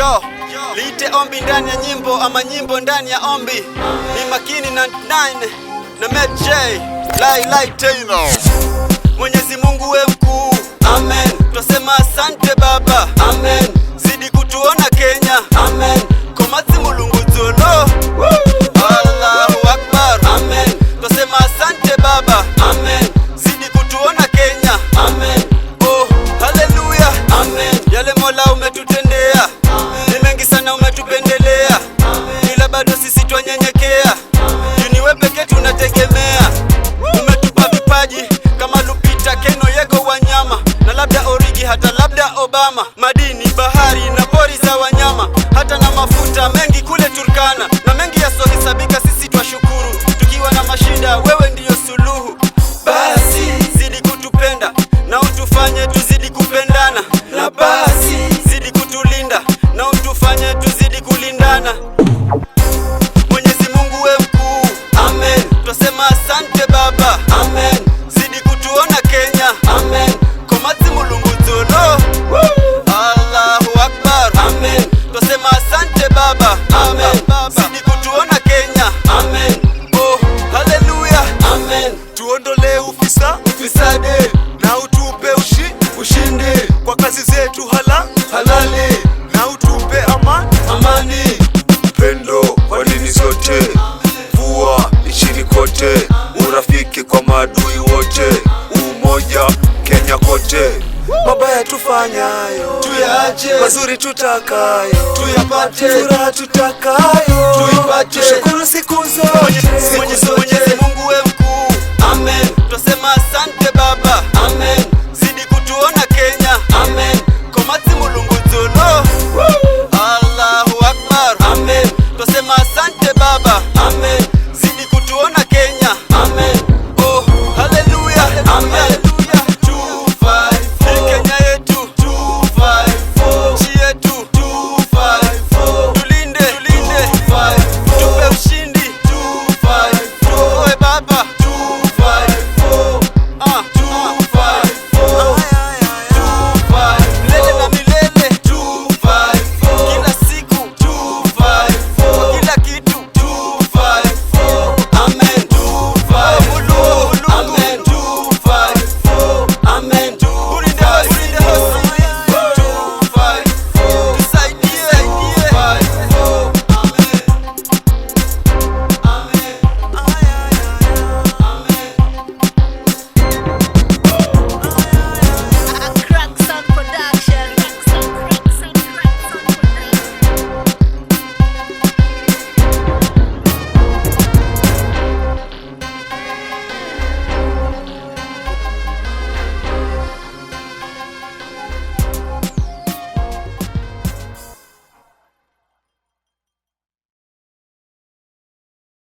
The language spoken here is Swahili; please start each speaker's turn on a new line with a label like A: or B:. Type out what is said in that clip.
A: Yo, liite ombi ndani ya nyimbo ama nyimbo ndani ya ombi. Ni makini na 9 na Met J Lai Taylor. Mwenyezi Mungu we mkuu, amen. Twasema asante Baba, amen. Zidi kutuona Kenya, amen. Komatsi mulungu zolo, Allahu Akbar, amen. Twasema asante Baba, amen. Zidi kutuona Kenya, amen. Oh, hallelujah, amen. Yale Mola umetutendea, ni mengi sana umetupendelea, ila bado sisi twanyenyekea. Ni wewe pekee tunategemea. Umetupa vipaji kama Lupita, Keno, Yego, Wanyama na labda Origi, hata labda Obama. Madini, bahari na pori za wanyama, hata na mafuta mengi kule Turkana, na mengi yasohesabika. Sisi twashukuru, tukiwa na mashida wewe ndiyo suluhu. Basi zidi kutupenda na utufanye tuzidi kupendana, na basi zidi kutulinda na utufanye tuzidi kulindana. Mwenyezi Mungu we mkuu, amen. Twasema asante Baba, amen. Zidi kutuona Kenya, amen. Komatsi mulungu zolo, Allahu Akbar, amen. Twasema asante Baba, amen. Zidi kutuona Kenya, amen. Oh, hallelujah, amen.
B: Tuondolee ufisadi na utupe ushindi kwa kazi zetu halali, na utupe amani, upendo kwa dini zote, mvua nchini kote, urafiki kwa maadui wote, umoja Kenya kote. Mabaya tufanyayo
A: tuyaache,
B: mazuri tutakayo
A: tuyapate,
B: furaha tutakayo
A: tuipate.
B: Shukuru siku zote
A: Mwenyezi Mungu